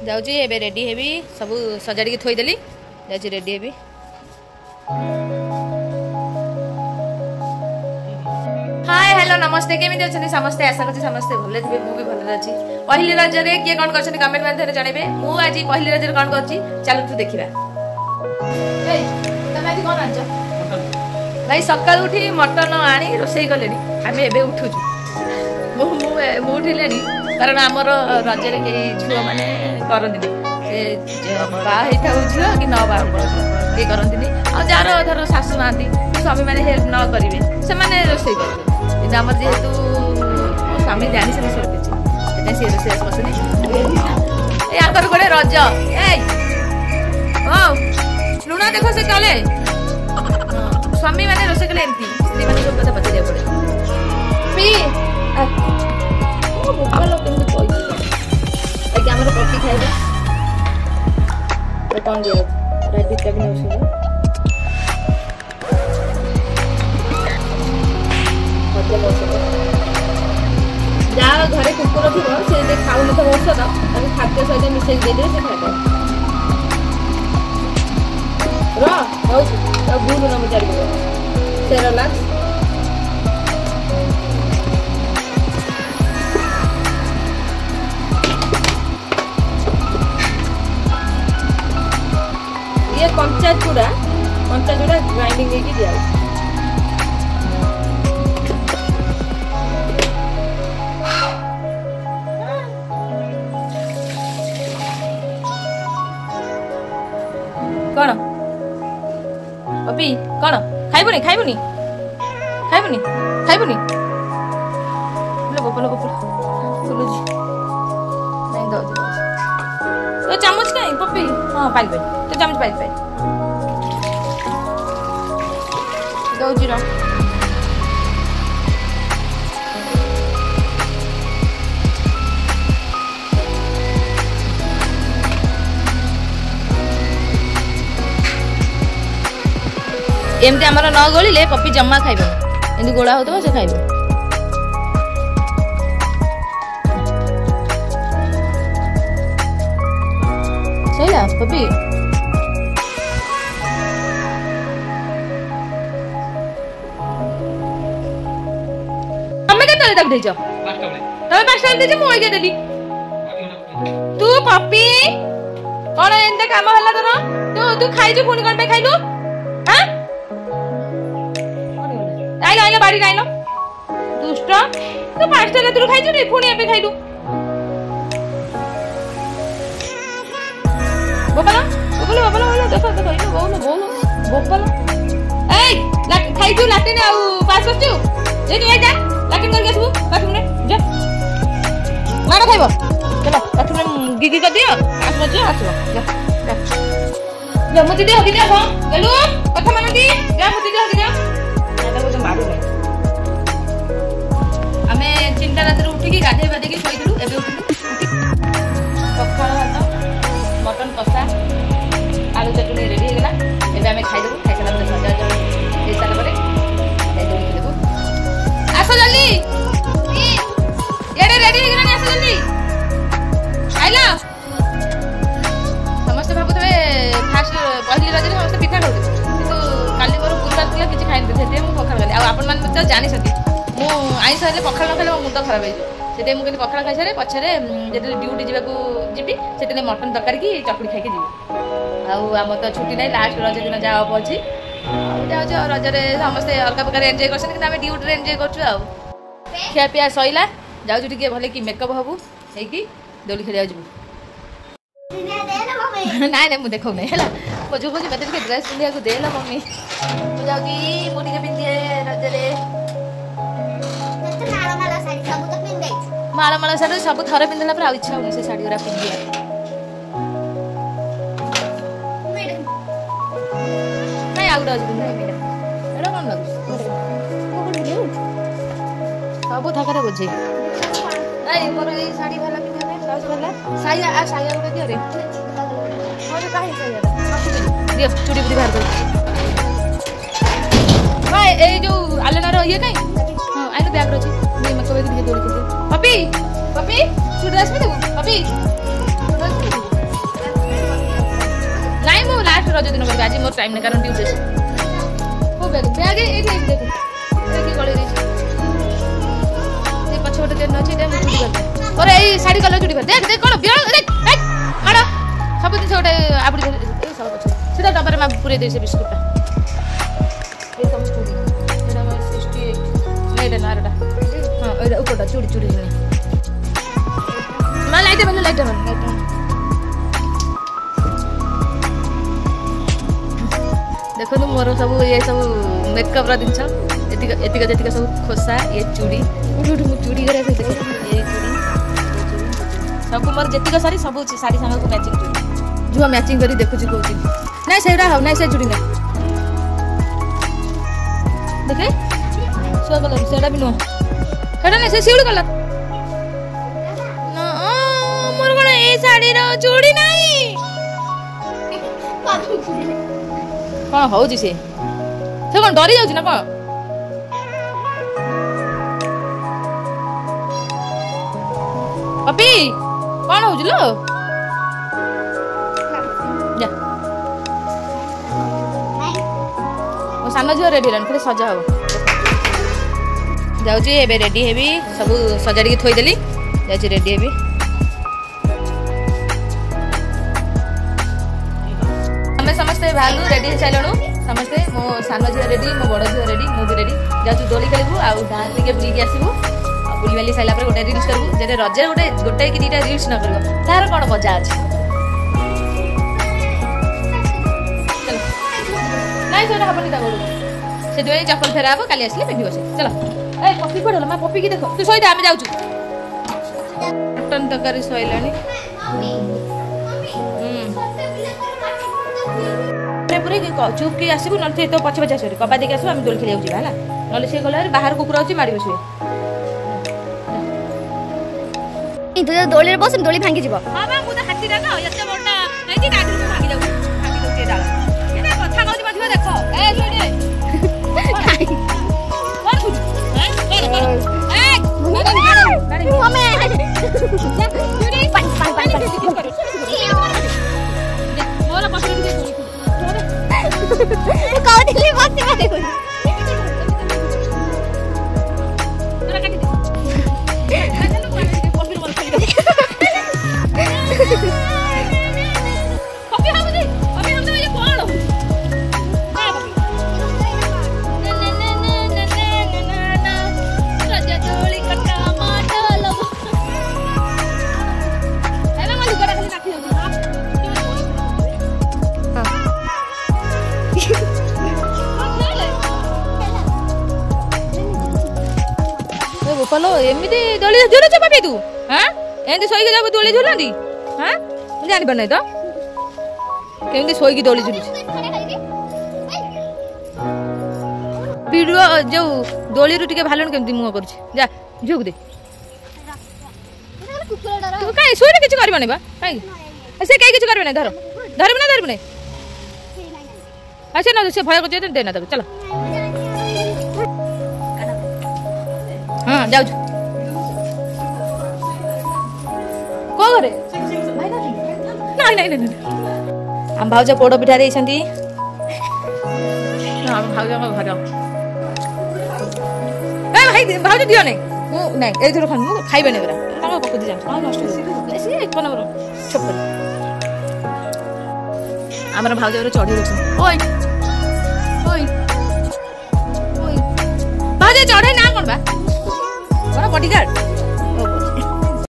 जाऊँगी एबे ready heavy सब सजाड़ी थोईदेली जाऊँगी रेडी हेबी। हाय हेलो नमस्ते केमी अच्छा समस्ते आशा करছি समस्ते भले थे मुझे भले अच्छी पहली रजरे किए कौन कर कमेंट माध्यम जनइबे मु आज पहली रजरे कौन कर चलो तू देखा कौन आच भाई सका उठी मटन आनी रोसई कले आम ए उठुचु उठिले कारण आमर रजरे कई झुआ मैंने करती बाई झील कि न बाह किए करती जार धर शाशु ना स्वामी मैंने हेल्प न करेंगे से रोसई करेंगे आम जेहेतु मो स्वामी जानी से सी रोसई बसनी यार गोटे रज लुणा देख से कले स्वामी मैंने रोसई कले एमती स्त्री मैंने सब कथा पचार पड़े आम कॉफी खाइबे कौन दिया राइट जहाँ घरे कुकुर थी से खाऊ न औषध खाद्य सहित मिसेक देदेवे से खाए भूल न चार सेरेलाक्स ये कंचा चूड़ा ग्राइंडिंग दिया कौन पपी कौन खाइबुनी खाइबुनी खाइबुनी खाइबुनी गोपाल गोपाल फुलुजी नहीं दो तो चामच कहीं पपी हाँ पाइल तो चामच पाइल दौजी र एमती आमर न गलिले पपी जम्मा खाइबे एमती गोला होतो से खाइबे सहीला पपी हमें केतले तक देजो 5 टा तमे 5 टा देजो मोय के देली तू पपी कोन एंते काम हल्ला तोर तू खाइजो पुनी कोन पे खाइलु हां आइलो बाड़ी आइलो दुष्ट तो 5 टा तू खाइजु रे पुनी एबे खाइलु गोपाल गोपाल गोपाल गोपाल देखो देखो इनो बोलो गोपाल ए खाइजु लाटिन आ पास बसजु ए नि जा लाटिन करके आसबु बाथरूम रे जा मार खाइबो चलो बाथरूम में गिगी कर दियो आस बजे आसबो जा जा मुति दे हगी दे हो गलु कथा मान दी जा मुति दे हगी दे तो मारू नहीं आमे 3टा रात उठिकी गाधे बाधे की शोइलु एबे उठिलु पखाल भात मटन कसा आलू चटनी रेडी हो गला एबे आमे खाइ देबु खाइ साला सजा दे साला परे दे देबु आसो जल्दी एडे रेडी हो गला आसो जल्दी आइला समस्त भाबु तबे फास्ट पहली रजरे समस्त पिठा खाउ किंतु काली मोर गुरुवार थिला किछि खाइ न देते मु पखाल गली आ आपन मान त जानि सकी मु आइस हेले पखाल न खाले मो मुंड खराब होई सेते मु कहली पखाल खाइ सारे पछरे जेते ड्यूटी जिबाकू जिबी सेते मटन तरकारी की चकड़ी खाइ के जिबी आ हम त छुट्टी नै लास्ट रज दिन जा अब अछि आ जाउ रजरे समस्त अलगा प्रकार एन्जॉय करछन कि हम ड्यूटी रे एन्जॉय करछु आ खिया पिया सइला जाउ टिके भले कि मेकअप हबु हे कि दोली खेलिया जिबु नाइ नाइ मु देखौ नै हैला खोजु खोजु मते के ड्रेस पिंदिया को देला मम्मी मु जाउ कि मोटी के पिंदिए रजरे माला माला साड़ी सब थरे पिंदला पर आ इच्छा होनी से साड़ी ओरा पिंदिया नहीं आउडा जु नहीं मेरा एडा कोन लागु कोन दियो सब थकरे बुझे नहीं मोर ए साड़ी वाला पिंदिया नहीं ब्लाउज वाला साया उडा दियो रे और काहे साया दियो चूड़ी बुड़ी बाहर कर भाई ए जो आलेना रो ये काई हां आइलो बैग रो छी मैं मको के दोड़ी के पपी पपी तू ड्रेस में देखो पपी ड्रेस में आज मोर टाइम नहीं कारण ड्यूटी अछि ओ बैग ए देखो ए की गले रे ए पछोटे देन अछि दे मुझे कर और ए साड़ी कलर चुड़ी कर देख देख कोन बियाह देख माडा सब दिन छोटे आबडी ए सब पछ सीधा डब्बा रे पूरे दे से बिस्कुट ए सब चुड़ी एडा 68 नहीं देना आरडा हां एडा ऊपरटा चुड़ी चुड़ी मा लाइट बन देखो मोर सब ये सब मेकअप रा दिन एतिका सब खोसा ये चूड़ी चूड़ी करे ये चूड़ी सब मोर जेतिका साड़ी सब साड़ी संग को मैचिंग चूड़ी जो मैचिंग करी देखु छी कहूची नहीं सेरा हो नहीं से चूड़ी नहीं देखे सो कलर सेरा भी नो सेटा नहीं से सिउड कलर ना मोर कोन ए साड़ी रो चूड़ी नहीं कौन हो से कौन डरी जाऊँ ना कौन पपी कौन हो लो मो सान झील रेडी है सजा हम जाऊँगी एबे रेडी हेबी सब सजाड़ी थोईदेली जाऊँगी रेडी हेबी समस्ते भालू रेडी हो सारू समस्ते मो सान झील रेडी मो बड़ झील रेडी मु भी रेडी जाऊँ दोली खेलू आउ गाँ टे बुलिक आसबू बुली बाली सारा गोटे रिल्स करूँ जे रजे गोटे गोटे कि दुटा रिल्स न कर तार कौन मजा अच्छे नाई से हबनी से चप्पल फेरा हम काली आसले पिंधि बसे चलो ए पपी पड़ माँ पपी की देख तू सही आम जाऊँ मटन तरकारी सैलानी पूरे चुप की आसबू ना तो पछे पछे आस कबा देखिए आसबू आम दोल खेल जावा है ना सी गला बाहर कुकुर अच्छी माड़ बस दोली बस दोली भांगी जीव हां बा मु त हाथी रा न एते बडा नै कि गाडी को भांगी जाऊ भांगी दउते डाल एने कथा कहू मथियो देखो ए सोडे कोन कुछ हैं कोन ए मम्मी सोडे पान मोला पसंद के कहू दिली बस मारे कोन तोरा काटी बोलो एमती दोली झुलुच पपी तू हाँ एमती शोक जाब दोली झुलती हाँ मुझे जानी पार ना तो केमती शोक दोली झुलुच वीडियो जो दोली रु टिके भालन केमती मुह कर जा झुक दे तू काई सोरे किछ करबा नै बा काई से काई किछ करबा नै धर धरबो नै अच्छा ना से भय को दे ना चलो हाँ जाऊ को करे नहीं नहीं नहीं हम भाउज पोड़ पिठा दे छंती हम भाउज हम घर ए भाई भाउज दियो नै मु नहीं ए थोर खान मु खाइबे नै बरा ताको पकु दि जाम आ नष्ट से एक नंबर छोप हमर भाउज रे चढ़ी रछ ओय ओय ओय भाउज चढ़े ना कोन बा बड़ा बॉडीगार्ड